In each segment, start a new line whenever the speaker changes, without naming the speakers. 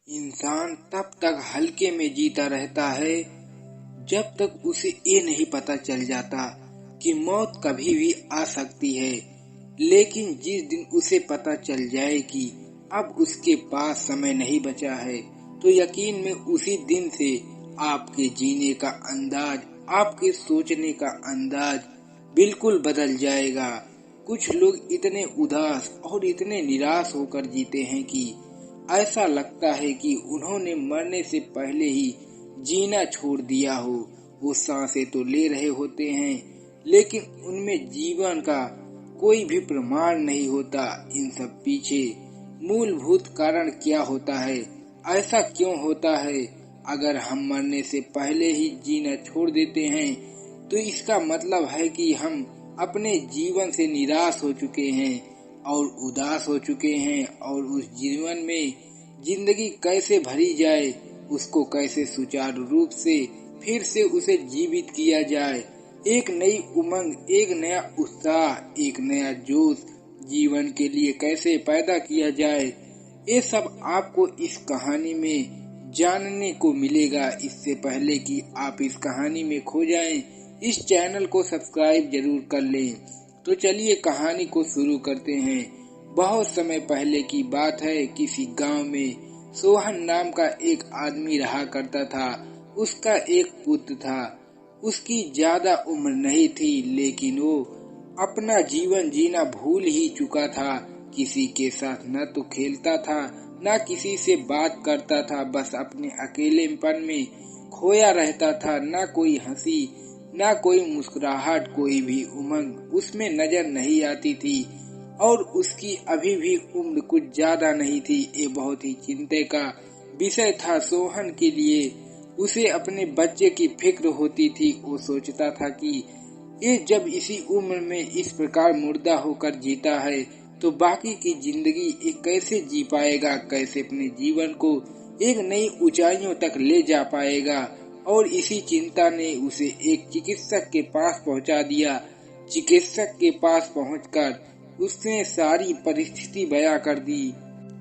इंसान तब तक हल्के में जीता रहता है जब तक उसे ये नहीं पता चल जाता कि मौत कभी भी आ सकती है। लेकिन जिस दिन उसे पता चल जाए कि अब उसके पास समय नहीं बचा है, तो यकीन में उसी दिन से आपके जीने का अंदाज, आपके सोचने का अंदाज बिल्कुल बदल जाएगा। कुछ लोग इतने उदास और इतने निराश होकर जीते हैं कि ऐसा लगता है कि उन्होंने मरने से पहले ही जीना छोड़ दिया हो। वो सांसें तो ले रहे होते हैं, लेकिन उनमें जीवन का कोई भी प्रमाण नहीं होता। इन सब पीछे मूलभूत कारण क्या होता है? ऐसा क्यों होता है? अगर हम मरने से पहले ही जीना छोड़ देते हैं, तो इसका मतलब है कि हम अपने जीवन से निराश हो चुके हैं और उदास हो चुके हैं, और उस जीवन में जिंदगी कैसे भरी जाए, उसको कैसे सुचारू रूप से फिर से उसे जीवित किया जाए। एक नई उमंग, एक नया उत्साह, एक नया जोश जीवन के लिए कैसे पैदा किया जाए, ये सब आपको इस कहानी में जानने को मिलेगा। इससे पहले कि आप इस कहानी में खो जाएं, इस चैनल को सब्सक्राइब जरूर कर लें। तो चलिए कहानी को शुरू करते हैं। बहुत समय पहले की बात है। किसी गांव में सोहन नाम का एक आदमी रहा करता था। उसका एक पुत्र था। उसकी ज्यादा उम्र नहीं थी, लेकिन वो अपना जीवन जीना भूल ही चुका था। किसी के साथ न तो खेलता था, न किसी से बात करता था। बस अपने अकेलेपन में खोया रहता था। न कोई हंसी, न कोई मुस्कुराहट, कोई भी उमंग उसमें नजर नहीं आती थी। और उसकी अभी भी उम्र कुछ ज्यादा नहीं थी। ये बहुत ही चिंता का विषय था सोहन के लिए। उसे अपने बच्चे की फिक्र होती थी। वो सोचता था कि ये जब इसी उम्र में इस प्रकार मुर्दा होकर जीता है, तो बाकी की जिंदगी ये कैसे जी पाएगा, कैसे अपने जीवन को एक नई ऊंचाइयों तक ले जा पाएगा। और इसी चिंता ने उसे एक चिकित्सक के पास पहुंचा दिया। चिकित्सक के पास पहुंचकर उसने सारी परिस्थिति बयां कर दी।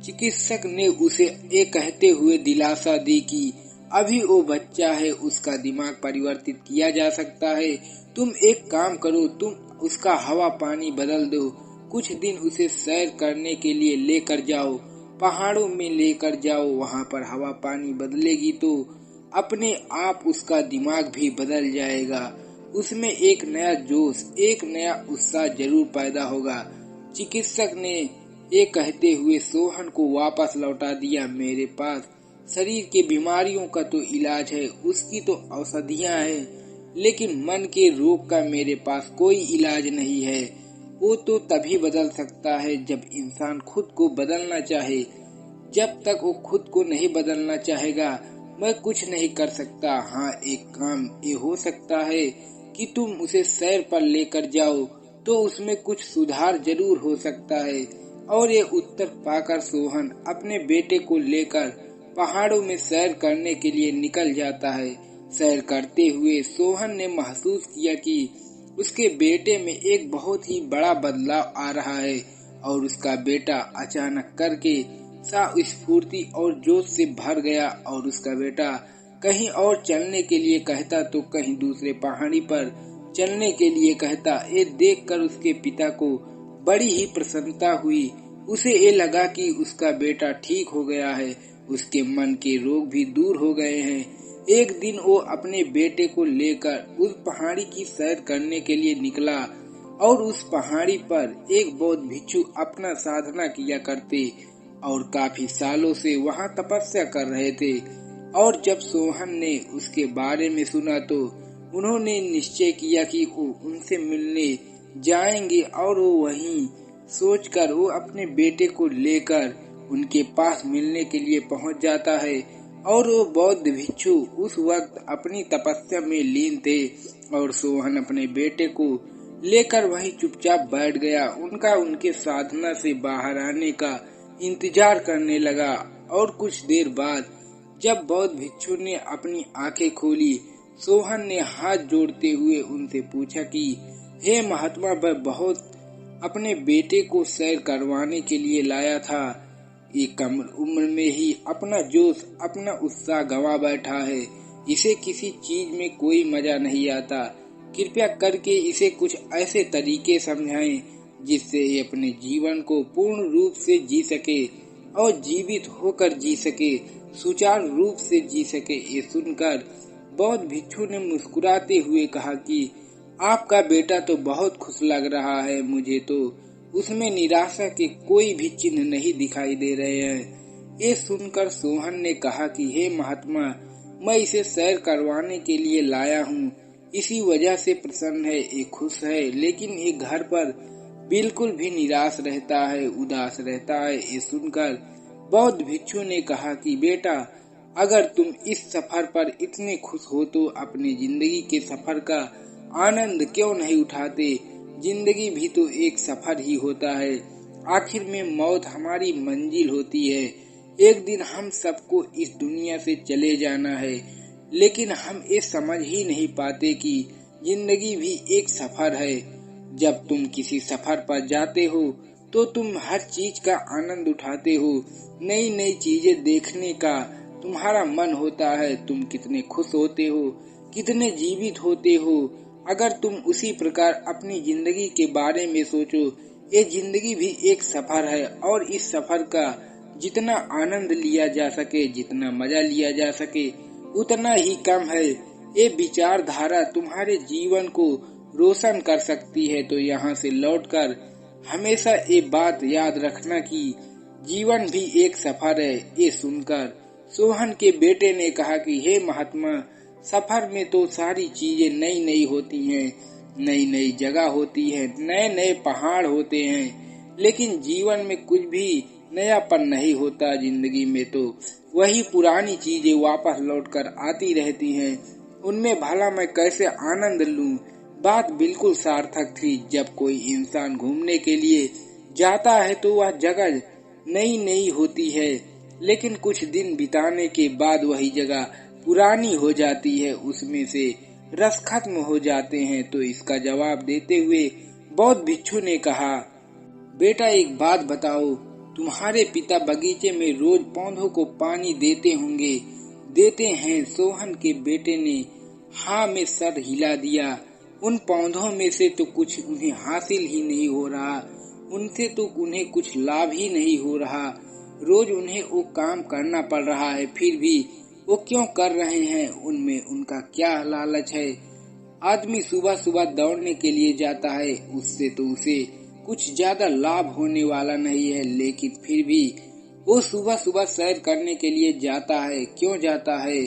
चिकित्सक ने उसे ये कहते हुए दिलासा दी कि अभी वो बच्चा है, उसका दिमाग परिवर्तित किया जा सकता है। तुम एक काम करो, तुम उसका हवा पानी बदल दो। कुछ दिन उसे सैर करने के लिए लेकर जाओ, पहाड़ों में लेकर जाओ। वहाँ पर हवा पानी बदलेगी तो अपने आप उसका दिमाग भी बदल जाएगा। उसमें एक नया जोश, एक नया उत्साह जरूर पैदा होगा। चिकित्सक ने ये कहते हुए सोहन को वापस लौटा दिया। मेरे पास शरीर के बीमारियों का तो इलाज है, उसकी तो औषधियाँ हैं, लेकिन मन के रोग का मेरे पास कोई इलाज नहीं है। वो तो तभी बदल सकता है जब इंसान खुद को बदलना चाहे। जब तक वो खुद को नहीं बदलना चाहेगा, मैं कुछ नहीं कर सकता। हाँ, एक काम ये हो सकता है कि तुम उसे सैर पर लेकर जाओ, तो उसमें कुछ सुधार जरूर हो सकता है। और ये उत्तर पाकर सोहन अपने बेटे को लेकर पहाड़ों में सैर करने के लिए निकल जाता है। सैर करते हुए सोहन ने महसूस किया कि उसके बेटे में एक बहुत ही बड़ा बदलाव आ रहा है। और उसका बेटा अचानक करके स्फूर्ति और जोश से भर गया। और उसका बेटा कहीं और चलने के लिए कहता तो कहीं दूसरे पहाड़ी पर चलने के लिए कहता। ये देखकर उसके पिता को बड़ी ही प्रसन्नता हुई। उसे ये लगा कि उसका बेटा ठीक हो गया है, उसके मन के रोग भी दूर हो गए हैं। एक दिन वो अपने बेटे को लेकर उस पहाड़ी की सैर करने के लिए निकला। और उस पहाड़ी पर एक बौद्ध भिक्षु अपना साधना किया करते और काफी सालों से वहां तपस्या कर रहे थे। और जब सोहन ने उसके बारे में सुना, तो उन्होंने निश्चय किया कि वो उनसे मिलने जाएंगे। और वो वहीं सोचकर वो अपने बेटे को लेकर उनके पास मिलने के लिए पहुंच जाता है। और वो बौद्ध भिक्षु उस वक्त अपनी तपस्या में लीन थे। और सोहन अपने बेटे को लेकर वहीं चुपचाप बैठ गया। उनके साधना से बाहर आने का इंतजार करने लगा। और कुछ देर बाद जब बौद्ध भिक्षु ने अपनी आंखें खोली, सोहन ने हाथ जोड़ते हुए उनसे पूछा कि हे महात्मा, मैं बहुत अपने बेटे को सैर करवाने के लिए लाया था। एक कम उम्र में ही अपना जोश, अपना उत्साह गंवा बैठा है। इसे किसी चीज में कोई मजा नहीं आता। कृपया करके इसे कुछ ऐसे तरीके समझाएं जिससे ये अपने जीवन को पूर्ण रूप से जी सके और जीवित होकर जी सके, सुचारू रूप से जी सके। ये सुनकर बौद्ध भिक्षु ने मुस्कुराते हुए कहा कि आपका बेटा तो बहुत खुश लग रहा है, मुझे तो उसमें निराशा के कोई भी चिन्ह नहीं दिखाई दे रहे हैं। ये सुनकर सोहन ने कहा कि हे महात्मा, मैं इसे सैर करवाने के लिए लाया हूँ, इसी वजह से प्रसन्न है, ये खुश है, लेकिन ये घर पर बिल्कुल भी निराश रहता है, उदास रहता है। ये सुनकर बौद्ध भिक्षु ने कहा कि बेटा, अगर तुम इस सफर पर इतने खुश हो तो अपनी जिंदगी के सफर का आनंद क्यों नहीं उठाते। जिंदगी भी तो एक सफर ही होता है। आखिर में मौत हमारी मंजिल होती है। एक दिन हम सबको इस दुनिया से चले जाना है, लेकिन हम ये समझ ही नहीं पाते कि जिंदगी भी एक सफर है। जब तुम किसी सफर पर जाते हो तो तुम हर चीज का आनंद उठाते हो। नई नई चीजें देखने का तुम्हारा मन होता है। तुम कितने खुश होते हो, कितने जीवित होते हो। अगर तुम उसी प्रकार अपनी जिंदगी के बारे में सोचो, ये जिंदगी भी एक सफर है और इस सफर का जितना आनंद लिया जा सके, जितना मजा लिया जा सके, उतना ही कम है। ये विचारधारा तुम्हारे जीवन को रोशन कर सकती है। तो यहाँ से लौटकर हमेशा ये बात याद रखना कि जीवन भी एक सफर है। ये सुनकर सोहन के बेटे ने कहा कि हे महात्मा, सफर में तो सारी चीजें नई नई होती हैं, नई नई जगह होती है, नए नए पहाड़ होते हैं, लेकिन जीवन में कुछ भी नयापन नहीं होता। जिंदगी में तो वही पुरानी चीजें वापस लौटकर आती रहती हैं। उनमें भला मैं कैसे आनंद लूं। बात बिल्कुल सार्थक थी। जब कोई इंसान घूमने के लिए जाता है तो वह जगह नई नई होती है, लेकिन कुछ दिन बिताने के बाद वही जगह पुरानी हो जाती है, उसमें से रस खत्म हो जाते हैं। तो इसका जवाब देते हुए बौद्ध भिक्षु ने कहा, बेटा एक बात बताओ, तुम्हारे पिता बगीचे में रोज पौधों को पानी देते होंगे? देते हैं। सोहन के बेटे ने हाँ में सर हिला दिया। उन पौधों में से तो कुछ उन्हें हासिल ही नहीं हो रहा, उनसे तो उन्हें कुछ लाभ ही नहीं हो रहा। रोज उन्हें वो काम करना पड़ रहा है, फिर भी वो क्यों कर रहे हैं? उनमें उनका क्या लालच है? आदमी सुबह सुबह दौड़ने के लिए जाता है, उससे तो उसे कुछ ज्यादा लाभ होने वाला नहीं है, लेकिन फिर भी वो सुबह सुबह सैर करने के लिए जाता है। क्यों जाता है?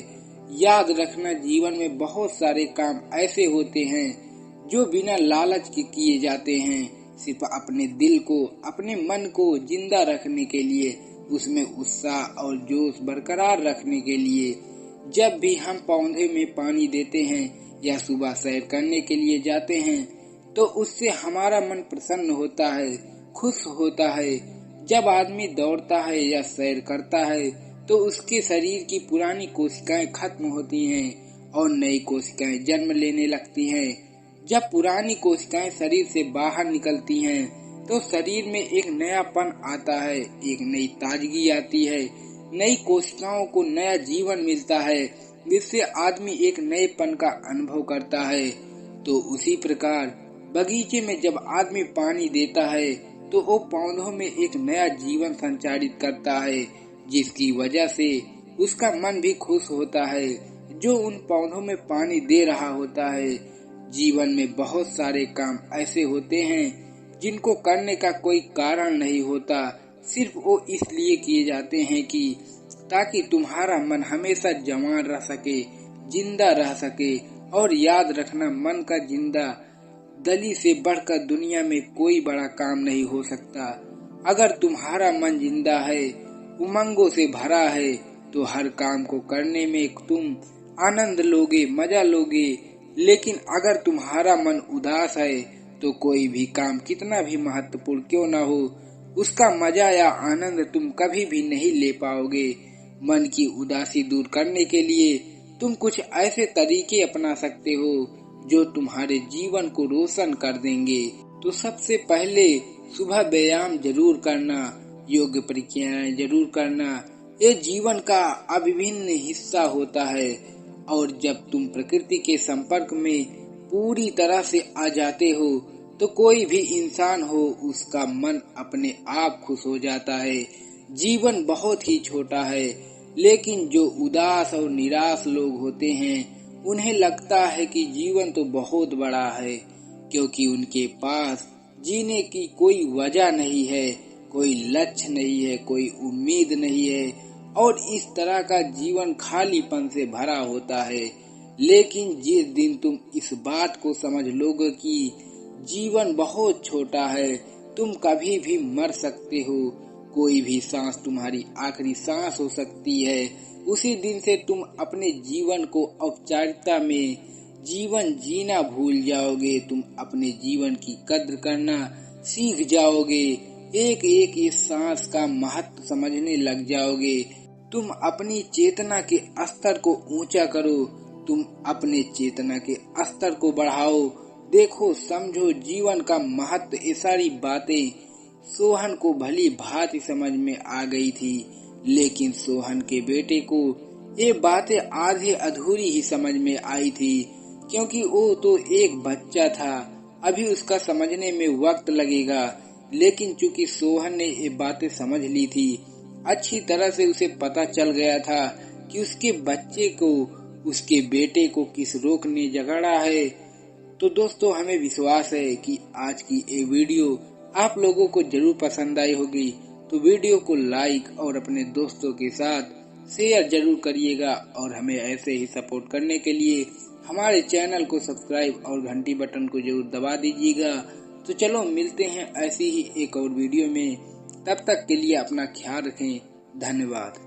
याद रखना, जीवन में बहुत सारे काम ऐसे होते हैं जो बिना लालच के किए जाते हैं, सिर्फ अपने दिल को, अपने मन को जिंदा रखने के लिए, उसमें उत्साह और जोश बरकरार रखने के लिए। जब भी हम पौधे में पानी देते हैं या सुबह सैर करने के लिए जाते हैं तो उससे हमारा मन प्रसन्न होता है, खुश होता है। जब आदमी दौड़ता है या सैर करता है तो उसके शरीर की पुरानी कोशिकाएं खत्म होती हैं और नई कोशिकाएं जन्म लेने लगती हैं। जब पुरानी कोशिकाएं शरीर से बाहर निकलती हैं तो शरीर में एक नयापन आता है, एक नई ताजगी आती है, नई कोशिकाओं को नया जीवन मिलता है, जिससे आदमी एक नएपन का अनुभव करता है। तो उसी प्रकार बगीचे में जब आदमी पानी देता है तो वो पौधों में एक नया जीवन संचारित करता है, जिसकी वजह से उसका मन भी खुश होता है जो उन पौधों में पानी दे रहा होता है। जीवन में बहुत सारे काम ऐसे होते हैं जिनको करने का कोई कारण नहीं होता, सिर्फ वो इसलिए किए जाते हैं कि ताकि तुम्हारा मन हमेशा जवान रह सके, जिंदा रह सके। और याद रखना, मन का जिंदा दली से बढ़कर दुनिया में कोई बड़ा काम नहीं हो सकता। अगर तुम्हारा मन जिंदा है, उमंगों से भरा है, तो हर काम को करने में तुम आनंद लोगे, मजा लोगे। लेकिन अगर तुम्हारा मन उदास है तो कोई भी काम कितना भी महत्वपूर्ण क्यों न हो, उसका मजा या आनंद तुम कभी भी नहीं ले पाओगे। मन की उदासी दूर करने के लिए तुम कुछ ऐसे तरीके अपना सकते हो जो तुम्हारे जीवन को रोशन कर देंगे। तो सबसे पहले सुबह व्यायाम जरूर करना। योग्य परीक्षाएं जरूर करना। ये जीवन का अभिन्न हिस्सा होता है और जब तुम प्रकृति के संपर्क में पूरी तरह से आ जाते हो तो कोई भी इंसान हो उसका मन अपने आप खुश हो जाता है। जीवन बहुत ही छोटा है, लेकिन जो उदास और निराश लोग होते हैं उन्हें लगता है कि जीवन तो बहुत बड़ा है, क्योंकि उनके पास जीने की कोई वजह नहीं है, कोई लक्ष्य नहीं है, कोई उम्मीद नहीं है और इस तरह का जीवन खालीपन से भरा होता है। लेकिन जिस दिन तुम इस बात को समझ लोगे कि जीवन बहुत छोटा है, तुम कभी भी मर सकते हो, कोई भी सांस तुम्हारी आखिरी सांस हो सकती है, उसी दिन से तुम अपने जीवन को औपचारिकता में जीवन जीना भूल जाओगे। तुम अपने जीवन की कद्र करना सीख जाओगे, एक एक इस सांस का महत्व समझने लग जाओगे। तुम अपनी चेतना के स्तर को ऊंचा करो, तुम अपने चेतना के स्तर को बढ़ाओ। देखो, समझो जीवन का महत्व। ये सारी बातें सोहन को भली भांति समझ में आ गई थी, लेकिन सोहन के बेटे को ये बातें आधी अधूरी ही समझ में आई थी, क्योंकि वो तो एक बच्चा था, अभी उसका समझने में वक्त लगेगा। लेकिन चूंकि सोहन ने ये बातें समझ ली थी, अच्छी तरह से उसे पता चल गया था कि उसके बच्चे को, उसके बेटे को किस रोग ने जगाड़ा है। तो दोस्तों, हमें विश्वास है कि आज की ये वीडियो आप लोगों को जरूर पसंद आई होगी। तो वीडियो को लाइक और अपने दोस्तों के साथ शेयर जरूर करिएगा और हमें ऐसे ही सपोर्ट करने के लिए हमारे चैनल को सब्सक्राइब और घंटी बटन को जरूर दबा दीजिएगा। तो चलो मिलते हैं ऐसी ही एक और वीडियो में, तब तक के लिए अपना ख्याल रखें। धन्यवाद।